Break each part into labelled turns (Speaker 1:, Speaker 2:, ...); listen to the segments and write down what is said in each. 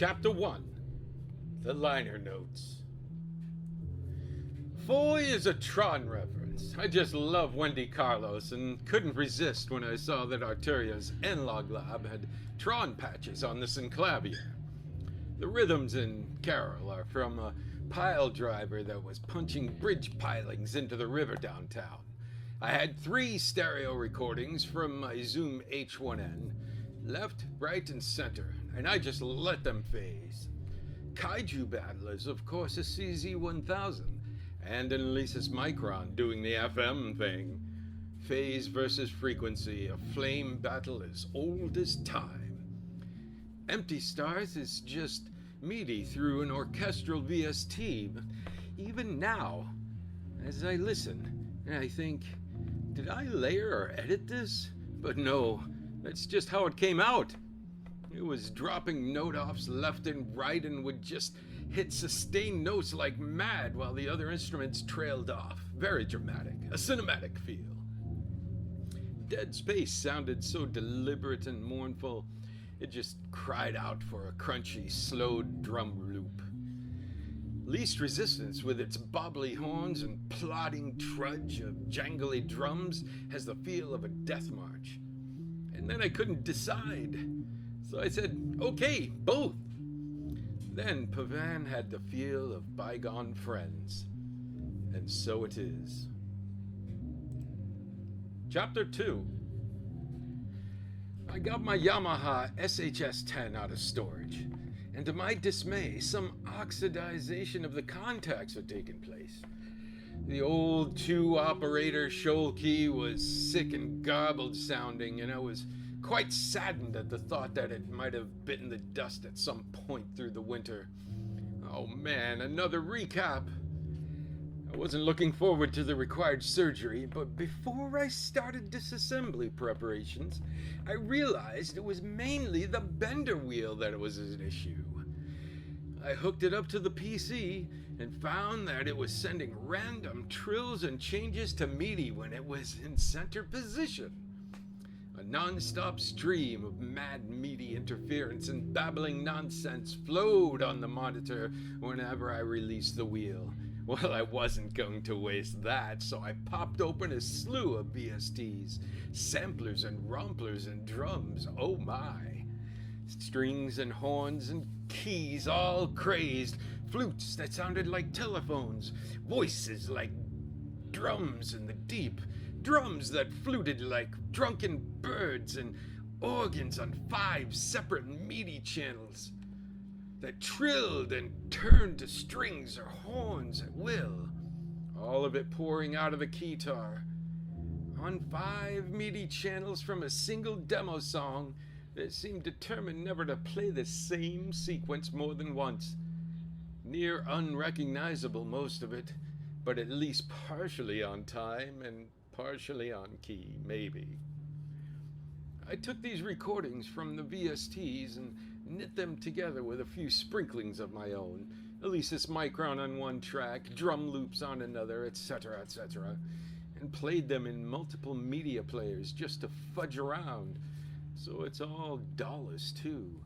Speaker 1: Chapter 1 The Liner Notes. Foy is a Tron reference. I just love Wendy Carlos and couldn't resist when I saw that Arteria's N-Log Lab had Tron patches on the synclavier. The rhythms in Carol are from a pile driver that was punching bridge pilings into the river downtown. I had 3 stereo recordings from my Zoom H1N, left, right, and center, and I just let them phase. Kaiju Battle is, of course, a CZ-1000, and an Alesis Micron doing the FM thing. Phase versus frequency, a flame battle as old as time. Empty Stars is just MIDI through an orchestral VST, but even now, as I listen, I think, did I layer or edit this? But no, that's just how it came out. It was dropping note-offs left and right and would just hit sustained notes like mad while the other instruments trailed off. Very dramatic, a cinematic feel. Dead Space sounded so deliberate and mournful, it just cried out for a crunchy, slowed drum loop. Least Resistance, with its bobbly horns and plodding trudge of jangly drums, has the feel of a death march. And then I couldn't decide, so I said, okay, both. Then Pavan had the feel of bygone friends, and so it is. Chapter 2. I got my Yamaha SHS-10 out of storage, and to my dismay, some oxidization of the contacts had taken place. The old 2-operator shoal key was sick and garbled sounding, and I was quite saddened at the thought that it might have bitten the dust at some point through the winter. Oh man, another recap. I wasn't looking forward to the required surgery, but before I started disassembly preparations, I realized it was mainly the bender wheel that was an issue. I hooked it up to the PC and found that it was sending random trills and changes to MIDI when it was in center position. A non-stop stream of mad MIDI interference and babbling nonsense flowed on the monitor whenever I released the wheel. Well, I wasn't going to waste that, so I popped open a slew of VSTs, samplers and romplers and drums, oh my. Strings and horns and keys all crazed, flutes that sounded like telephones, voices like drums in the deep, drums that fluted like drunken birds, and organs on 5 separate MIDI channels that trilled and turned to strings or horns at will, all of it pouring out of the keytar. On 5 MIDI channels from a single demo song that seemed determined never to play the same sequence more than once. Near unrecognizable, most of it, but at least partially on time and partially on key, maybe. I took these recordings from the VSTs and knit them together with a few sprinklings of my own, Alesis Micron on one track, drum loops on another, etc., etc., and played them in multiple media players just to fudge around, so it's all dollars too.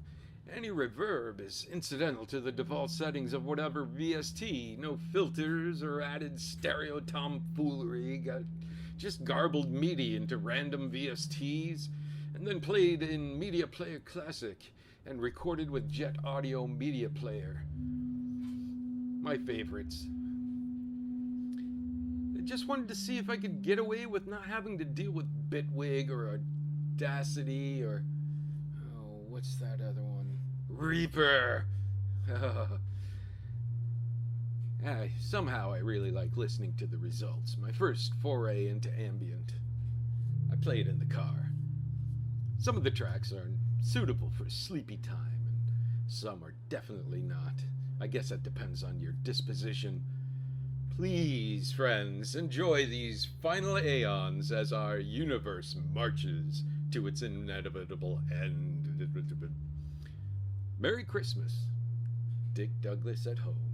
Speaker 1: Any reverb is incidental to the default settings of whatever VST, no filters or added stereo tomfoolery, just garbled MIDI into random VSTs, and then played in Media Player Classic and recorded with Jet Audio Media Player. My favorites. I just wanted to see if I could get away with not having to deal with Bitwig or Audacity or... oh, what's that other one? Reaper! Somehow I really like listening to the results. My first foray into ambient. I play it in the car. Some of the tracks are suitable for sleepy time, and some are definitely not. I guess that depends on your disposition. Please, friends, enjoy these final aeons as our universe marches to its inevitable end. Merry Christmas. Dick Douglas at home.